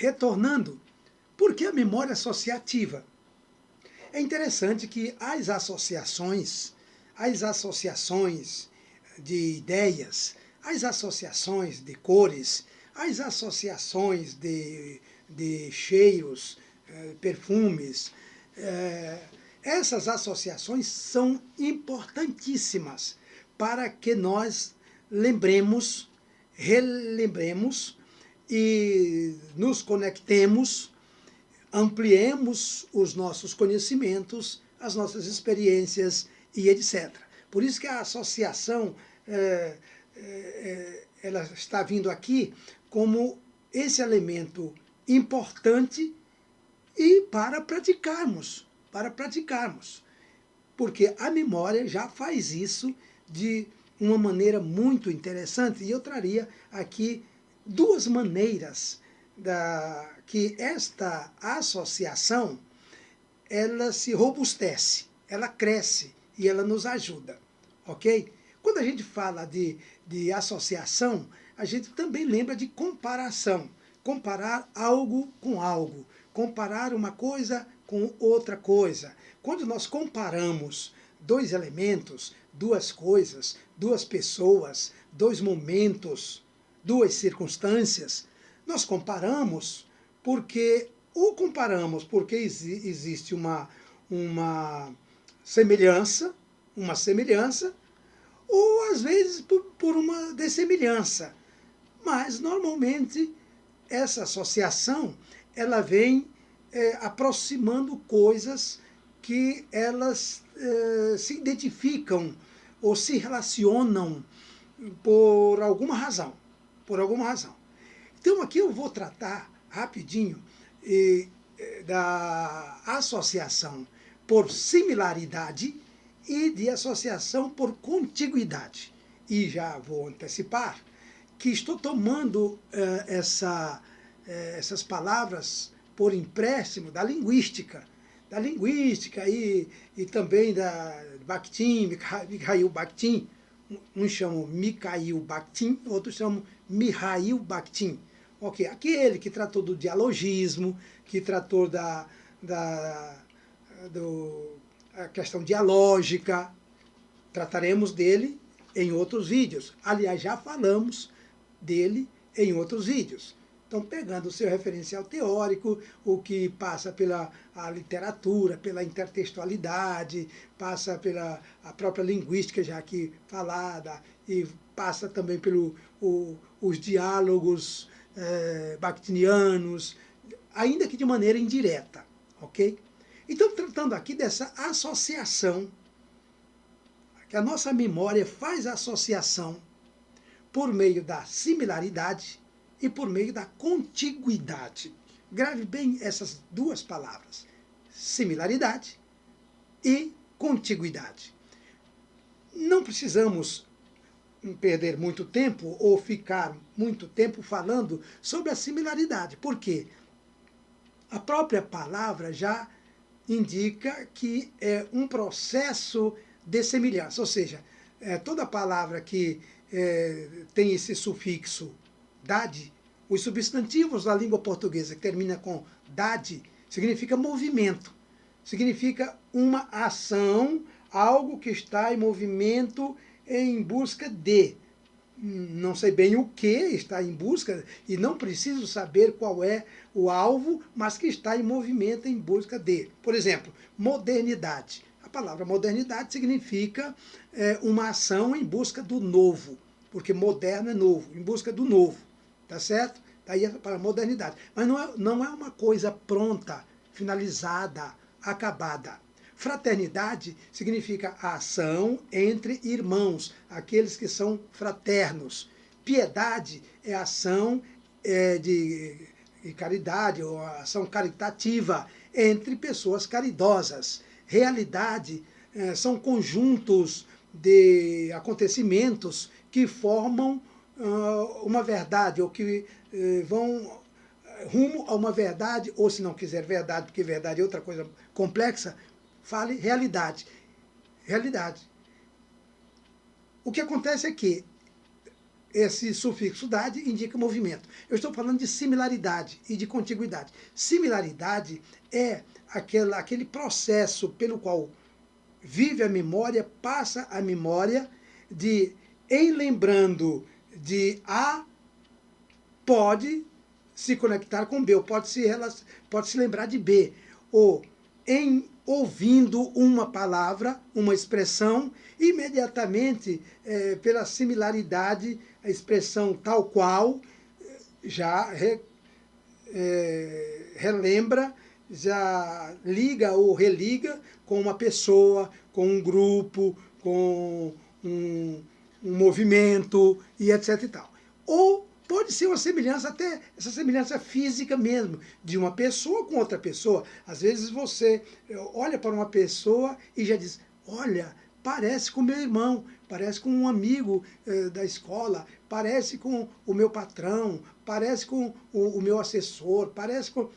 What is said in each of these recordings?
retornando, por que a memória associativa? É interessante que as associações de ideias, as associações de cores, as associações de cheiros, perfumes, essas associações são importantíssimas para que nós lembremos, relembremos e nos conectemos, ampliemos os nossos conhecimentos, as nossas experiências e etc. Por isso que a associação ela está vindo aqui como esse elemento importante e para praticarmos, porque a memória já faz isso de uma maneira muito interessante, e eu traria aqui duas maneiras que esta associação ela se robustece, ela cresce e ela nos ajuda, ok? Quando a gente fala de associação, a gente também lembra de comparação, comparar algo com algo, comparar uma coisa com outra coisa. Quando nós comparamos dois elementos, duas coisas, duas pessoas, dois momentos, duas circunstâncias, nós comparamos porque existe uma semelhança, ou às vezes por uma dessemelhança. Mas normalmente essa associação ela vem aproximando coisas que elas se identificam ou se relacionam por alguma razão. Então aqui eu vou tratar rapidinho da associação por similaridade e de associação por contiguidade. E já vou antecipar que estou tomando essas palavras por empréstimo da linguística e também da Bakhtin, Mikhail Bakhtin. Uns chamam Mikhail Bakhtin, outros chamam Mihail Bakhtin. Okay. Aquele que tratou do dialogismo, que tratou da questão dialógica, trataremos dele em outros vídeos. Aliás, já falamos dele em outros vídeos. Então, pegando o seu referencial teórico, o que passa pela literatura, pela intertextualidade, passa pela a própria linguística já aqui falada, e passa também os diálogos bakhtinianos, ainda que de maneira indireta, ok? Então, tratando aqui dessa associação, que a nossa memória faz associação por meio da similaridade e por meio da contiguidade. Grave bem essas duas palavras, similaridade e contiguidade. Não precisamos perder muito tempo ou ficar muito tempo falando sobre a similaridade, porque a própria palavra já indica que é um processo de semelhança, ou seja, toda palavra que tem esse sufixo dade, os substantivos da língua portuguesa que termina com dade, significa movimento, significa uma ação, algo que está em movimento em busca de. Não sei bem o que está em busca, e não preciso saber qual é o alvo, mas que está em movimento em busca de. Por exemplo, modernidade. A palavra modernidade significa uma ação em busca do novo, porque moderno é novo, em busca do novo, tá certo? Daí para a modernidade. Mas não é uma coisa pronta, finalizada, acabada. Fraternidade significa a ação entre irmãos, aqueles que são fraternos. Piedade é a ação de caridade, ou a ação caritativa entre pessoas caridosas. Realidade são conjuntos de acontecimentos que formam uma verdade, ou que vão rumo a uma verdade, ou se não quiser verdade, porque verdade é outra coisa complexa, fale realidade. Realidade. O que acontece é que esse sufixo dade indica movimento. Eu estou falando de similaridade e de contiguidade. Similaridade é aquele processo pelo qual vive a memória, passa a memória de, em lembrando de A, pode se conectar com B, ou pode se lembrar de B. Ou em ouvindo uma palavra, uma expressão, imediatamente, pela similaridade, a expressão tal qual, já relembra, já liga ou religa com uma pessoa, com um grupo, com um movimento, e etc e tal. Ou pode ser uma semelhança, até essa semelhança física mesmo, de uma pessoa com outra pessoa. Às vezes você olha para uma pessoa e já diz, olha, parece com meu irmão, parece com um amigo da escola, parece com o meu patrão, parece com o meu assessor, parece com...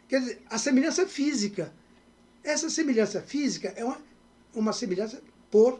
Quer dizer, a semelhança física. Essa semelhança física é uma semelhança por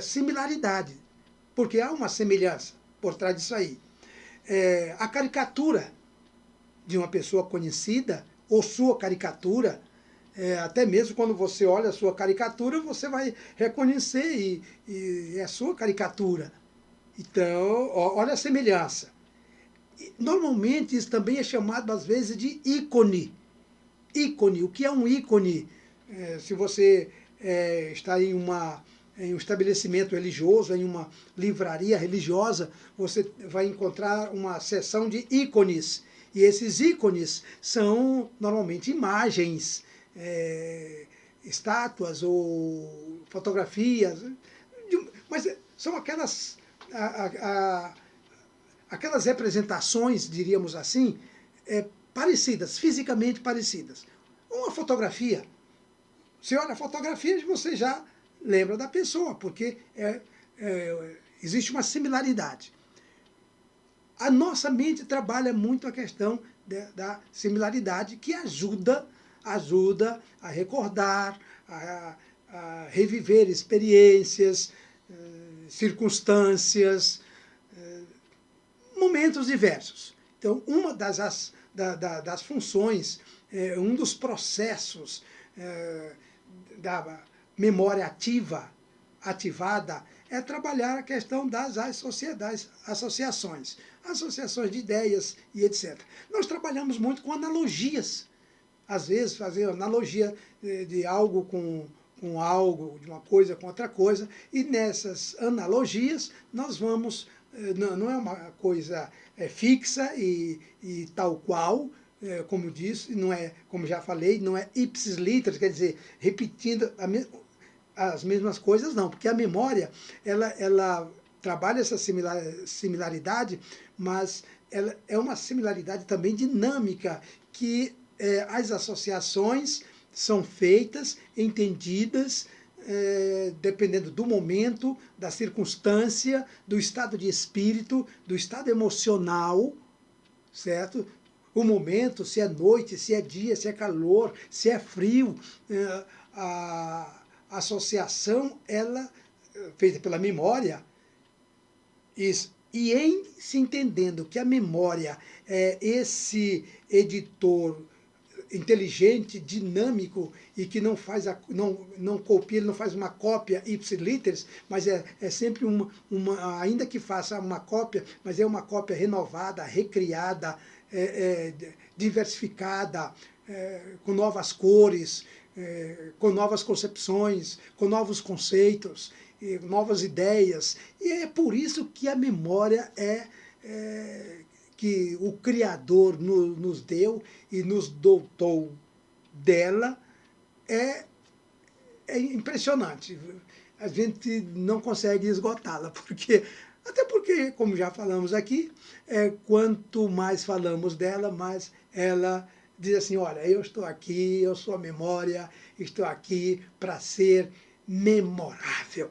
similaridade, porque há uma semelhança por trás disso aí. A caricatura de uma pessoa conhecida, ou sua caricatura, até mesmo quando você olha a sua caricatura, você vai reconhecer e é a sua caricatura. Então, olha a semelhança. Normalmente isso também é chamado às vezes de ícone. Ícone, o que é um ícone? Se você está em um estabelecimento religioso, em uma livraria religiosa, você vai encontrar uma seção de ícones. E esses ícones são normalmente imagens, estátuas ou fotografias, mas são aquelas representações, diríamos assim, parecidas, fisicamente parecidas. Uma fotografia, você olha a fotografia e você já lembra da pessoa, porque existe uma similaridade. A nossa mente trabalha muito a questão da similaridade, que ajuda a recordar, a reviver experiências, circunstâncias, momentos diversos. Então, uma das funções, um dos processos da memória ativada, é trabalhar a questão das associações de ideias e etc. Nós trabalhamos muito com analogias. Às vezes, fazer analogia de algo com algo, de uma coisa com outra coisa, e nessas analogias nós vamos... Não é uma coisa fixa e tal qual, como disse, não é, como já falei, não é ipsis literis, quer dizer, repetindo as mesmas coisas, não, porque a memória, ela trabalha essa similaridade, mas ela é uma similaridade também dinâmica, que as associações são feitas, entendidas, dependendo do momento, da circunstância, do estado de espírito, do estado emocional, certo? O momento, se é noite, se é dia, se é calor, se é frio, a associação, ela, feita pela memória, e em se entendendo que a memória é esse editor inteligente, dinâmico, e que não copia, ele não faz uma cópia ipsis literis, mas é sempre ainda que faça uma cópia, mas é uma cópia renovada, recriada, diversificada, com novas cores, com novas concepções, com novos conceitos, novas ideias. E é por isso que a memória que o Criador nos deu e nos dotou dela, é impressionante. A gente não consegue esgotá-la, até porque, como já falamos aqui, quanto mais falamos dela, mais ela diz assim, olha, eu estou aqui, eu sou a memória, estou aqui para ser memorável,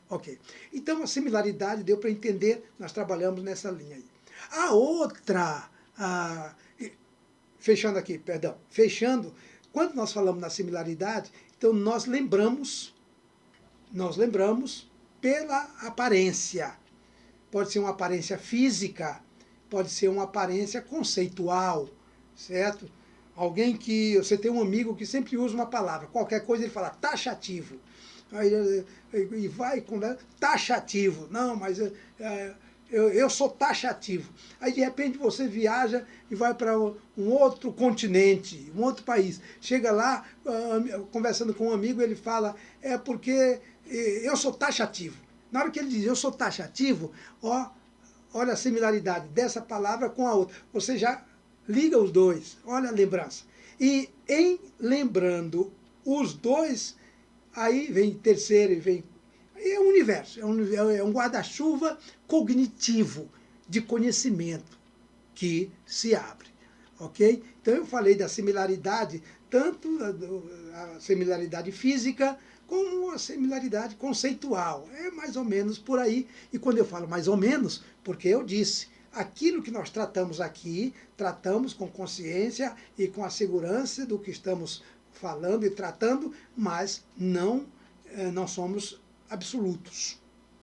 Ok. Então, a similaridade deu para entender, nós trabalhamos nessa linha aí. A outra, fechando, quando nós falamos na similaridade, então nós lembramos pela aparência. pode ser uma aparência física, pode ser uma aparência conceitual, certo? Alguém que, você tem um amigo que sempre usa uma palavra, qualquer coisa ele fala taxativo. Aí, e vai com taxativo. Não, mas eu sou taxativo. Aí de repente você viaja e vai para um outro continente, um outro país. Chega lá, conversando com um amigo, ele fala, é porque eu sou taxativo. Na hora que ele diz eu sou taxativo, ó, olha a similaridade dessa palavra com a outra. Você já liga os dois, olha a lembrança. E em lembrando os dois, aí vem terceiro e vem... É um universo, é um guarda-chuva cognitivo de conhecimento que se abre, ok? Então eu falei da similaridade, tanto a similaridade física como a similaridade conceitual. É mais ou menos por aí. E quando eu falo mais ou menos, porque eu disse, aquilo que nós tratamos aqui, tratamos com consciência e com a segurança do que estamos falando e tratando, mas não somos absolutos.